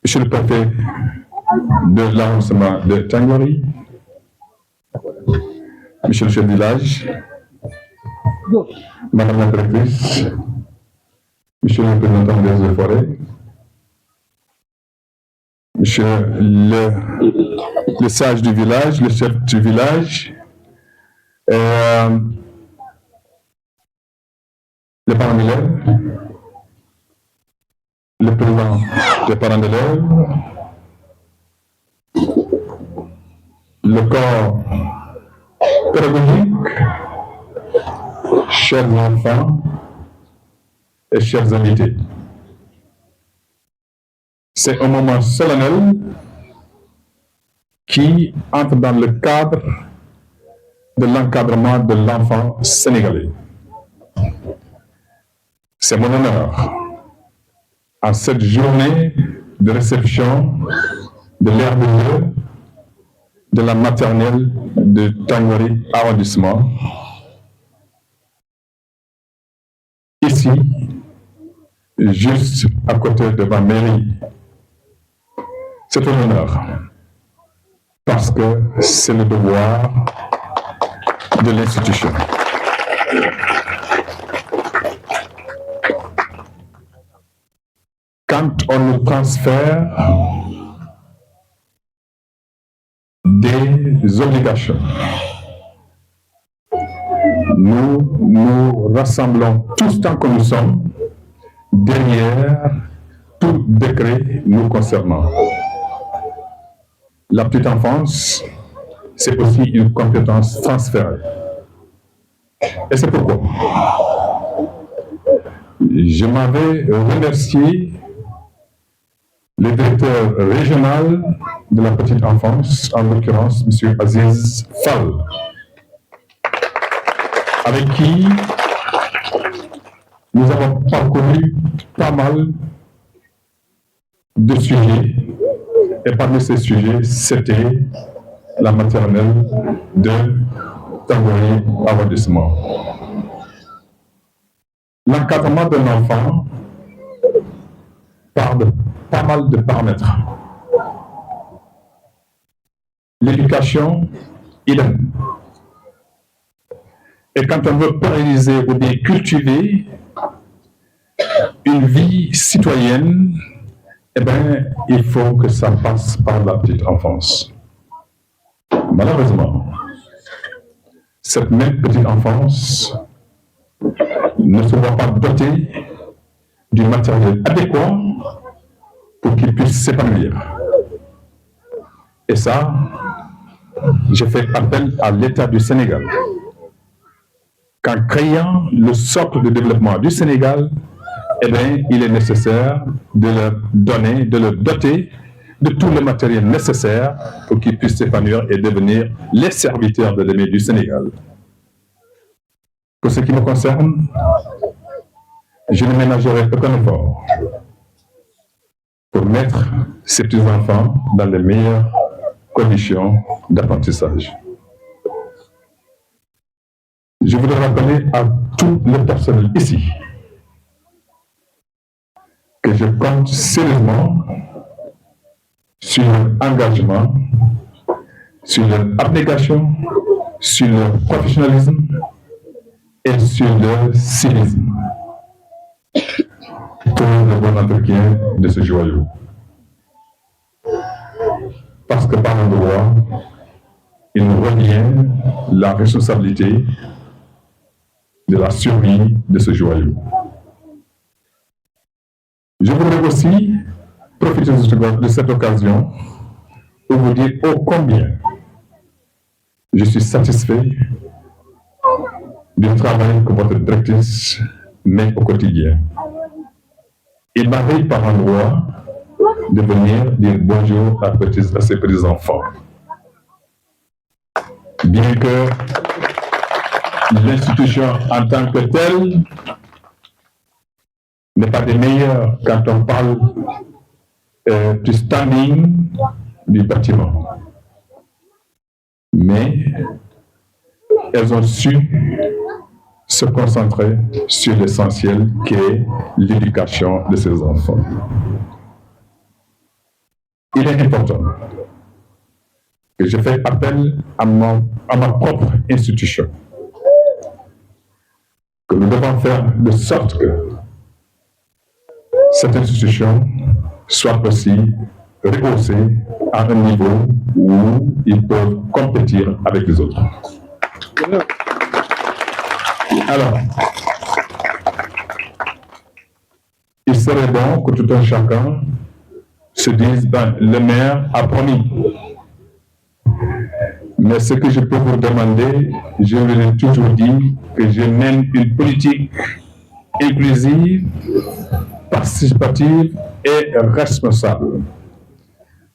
Monsieur le préfet de l'arrondissement de Tangori, monsieur le chef de village, madame la directrice, monsieur le représentant des eaux et forêts, monsieur le sage du village, le chef du village, les parents d'élèves, le président des parents d'élèves, le corps pédagogique, chers enfants et chers invités. C'est un moment solennel qui entre dans le cadre de l'encadrement de l'enfant sénégalais. C'est mon honneur, en cette journée de réception de l'ère de Dieu, de la maternelle de Tangori arrondissement, ici, juste à côté de ma mairie. C'est un honneur, parce que c'est le devoir de l'institution. Quand on nous transfère des obligations, nous nous rassemblons tous tant que nous sommes derrière tout décret nous concernant. La petite enfance, c'est aussi une compétence transférée. Et c'est pourquoi je m'avais remercié le directeur régional de la petite enfance, en l'occurrence M. Aziz Fall, avec qui nous avons parcouru pas mal de sujets. Et parmi ces sujets, c'était la maternelle de Tangori arrondissement. L'encadrement d'un enfant part de pas mal de paramètres. L'éducation, idem. Et quand on veut pérenniser ou bien cultiver une vie citoyenne, eh bien, il faut que ça passe par la petite enfance. Malheureusement, cette même petite enfance ne se voit pas dotée du matériel adéquat pour qu'il puisse s'épanouir. Et ça, j'ai fait appel à l'État du Sénégal, qu'en créant le socle de développement du Sénégal, eh bien, il est nécessaire de leur donner, de leur doter de tout le matériel nécessaire pour qu'ils puissent s'épanouir et devenir les serviteurs de l'aîné du Sénégal. Pour ce qui me concerne, je ne ménagerai aucun effort pour mettre ces petits-enfants dans les meilleures conditions d'apprentissage. Je voudrais rappeler à tout le personnel ici que je compte sérieusement sur leur engagement, sur leur abnégation, sur leur professionnalisme et sur leur civisme pour le bon entretien de ce joyau. Parce que par endroit, il nous revient la responsabilité de la survie de ce joyau. Je voudrais aussi profiter de cette occasion pour vous dire ô combien je suis satisfait du travail que votre directrice met au quotidien. Il m'arrive par endroit de venir dire bonjour à ces petits enfants. Bien que l'institution en tant que telle n'est pas des meilleures quand on parle du standing du bâtiment. Mais elles ont su se concentrer sur l'essentiel qui est l'éducation de ces enfants. il est important que je fais appel à ma propre institution, que nous devons faire de sorte que cette institution soit aussi rehaussée à un niveau où ils peuvent compétir avec les autres. Alors, il serait bon que tout un chacun se dise, ben, le maire a promis. Mais ce que je peux vous demander, je vous l'ai toujours dit, que je mène une politique inclusive, participative et responsable.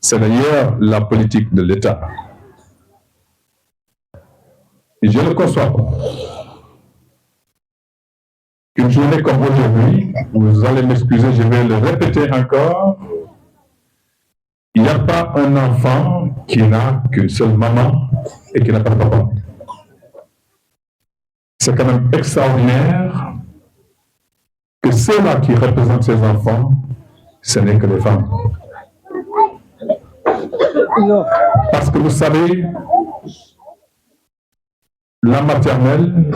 C'est d'ailleurs la politique de l'État. Et je le conçois pas. Une journée comme aujourd'hui, vous allez m'excuser, je vais le répéter encore, il n'y a pas un enfant qui n'a qu'une seule maman et qui n'a pas de papa. C'est quand même extraordinaire que ceux-là qui représentent ces enfants, ce n'est que les femmes. Parce que vous savez, la maternelle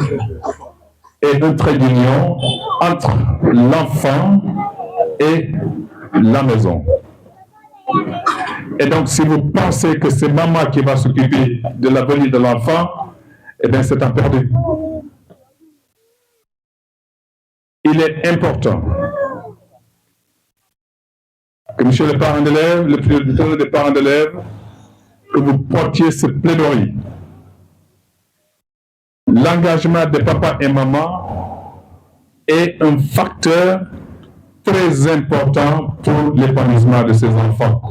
est un trait d'union entre l'enfant et la maison. Et donc, si vous pensez que c'est maman qui va s'occuper de l'avenir de l'enfant, eh bien, c'est un perdu. Il est important que monsieur le parent d'élève, le directeur des parents d'élèves, que vous portiez ce plaidoyer. L'engagement de papa et maman est un facteur très important pour l'épanouissement de ces enfants.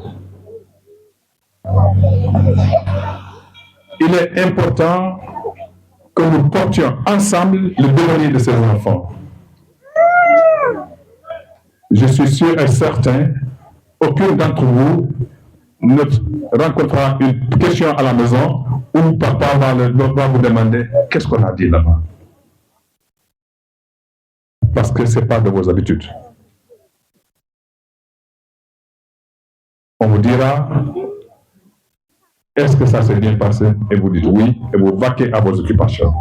Il est important que nous portions ensemble le devenir de ces enfants. Je suis sûr et certain, aucun d'entre vous ne rencontrera une question à la maison où papa va vous demander qu'est-ce qu'on a dit là-bas. Parce que ce n'est pas de vos habitudes. On vous dira, est-ce que ça s'est bien passé? Et vous dites oui, et vous vaquez à vos occupations.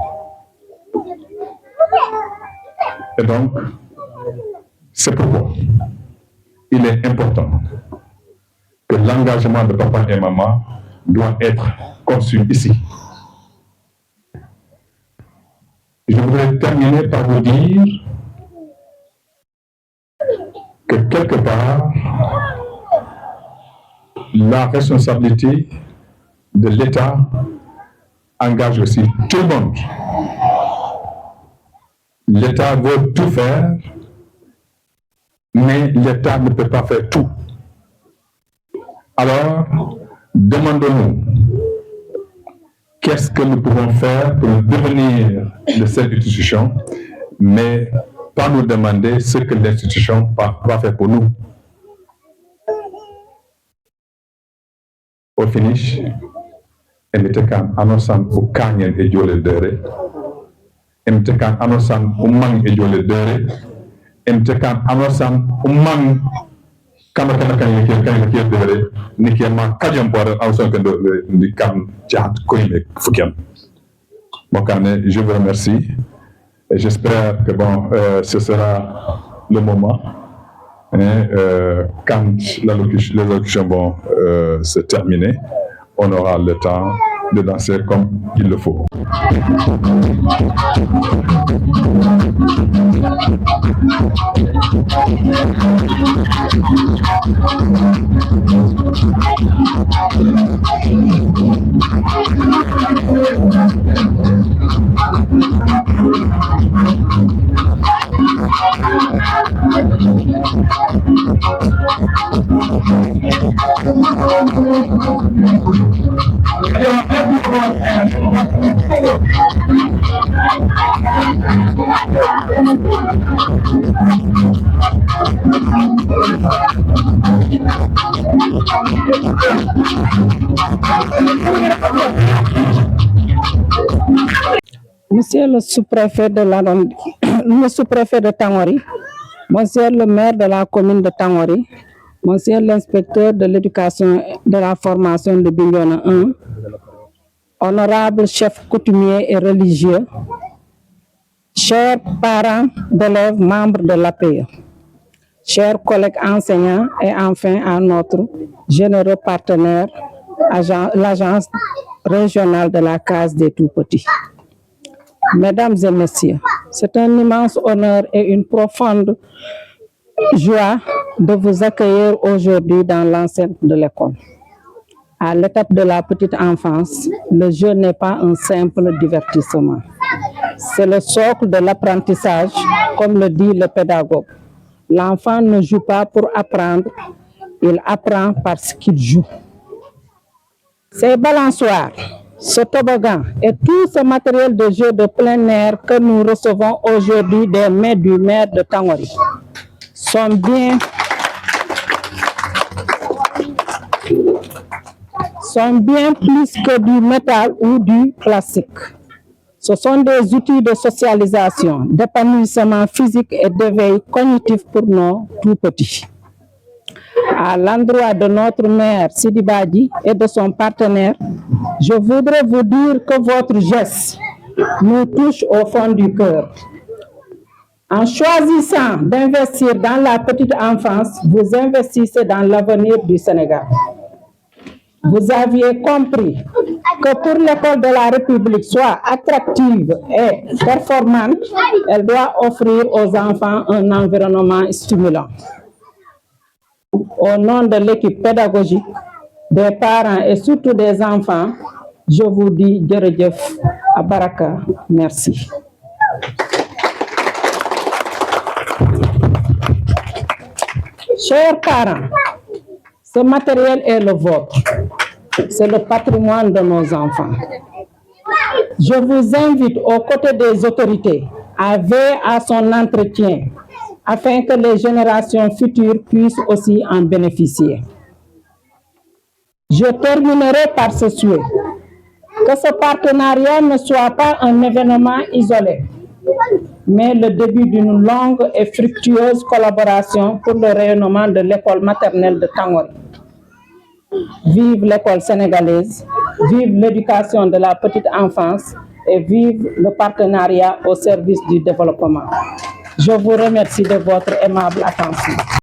Et donc, c'est pourquoi il est important que l'engagement de papa et maman doit être conçu ici. Je voudrais terminer par vous dire que quelque part, la responsabilité de l'État engage aussi tout le monde. L'État veut tout faire, mais l'État ne peut pas faire tout. Alors, demandons-nous, qu'est-ce que nous pouvons faire pour le devenir de cette institution, mais pas nous demander ce que l'institution va faire pour nous. Au finish, emitekan anosan u kanyen e jole dere, emitekan anosan u mang e jole dere, emitekan anosan u mang kama kan dere, nikema kajem por awson kan di kam jahat koyme fukiam. Mokane, je vous remercie et j'espère que bon, ce sera le moment. Quand les allocutions vont se terminer, on aura le temps de danser comme il le faut. Monsieur le sous-préfet le sous-préfet de Tangori, monsieur le maire de la commune de Tangori, Monsieur l'inspecteur de l'éducation et de la formation de Bignona 1, honorable chef coutumier et religieux, chers parents d'élèves membres de l'APE, chers collègues enseignants et enfin à notre généreux partenaire, l'Agence régionale de la case des tout-petits. Mesdames et messieurs, c'est un immense honneur et une profonde joie de vous accueillir aujourd'hui dans l'enceinte de l'école. À l'étape de la petite enfance, le jeu n'est pas un simple divertissement. C'est le socle de l'apprentissage, comme le dit le pédagogue. L'enfant ne joue pas pour apprendre, il apprend parce qu'il joue. Ces balançoires, ce toboggan et tout ce matériel de jeu de plein air que nous recevons aujourd'hui des mains du maire de Tangori sont bien plus que du métal ou du plastique. Ce sont des outils de socialisation, d'épanouissement physique et d'éveil cognitif pour nos tout-petits. À l'endroit de notre maire Sidi Badji et de son partenaire, je voudrais vous dire que votre geste nous touche au fond du cœur. En choisissant d'investir dans la petite enfance, vous investissez dans l'avenir du Sénégal. Vous aviez compris que pour l'école de la République soit attractive et performante, elle doit offrir aux enfants un environnement stimulant. Au nom de l'équipe pédagogique, des parents et surtout des enfants, je vous dis Djeredjef Abaraka, merci. Chers parents, ce matériel est le vôtre. C'est le patrimoine de nos enfants. Je vous invite aux côtés des autorités à veiller à son entretien afin que les générations futures puissent aussi en bénéficier. Je terminerai par ce souhait, que ce partenariat ne soit pas un événement isolé, mais le début d'une longue et fructueuse collaboration pour le rayonnement de l'école maternelle de Tangori. Vive l'école sénégalaise, vive l'éducation de la petite enfance et vive le partenariat au service du développement. Je vous remercie de votre aimable attention.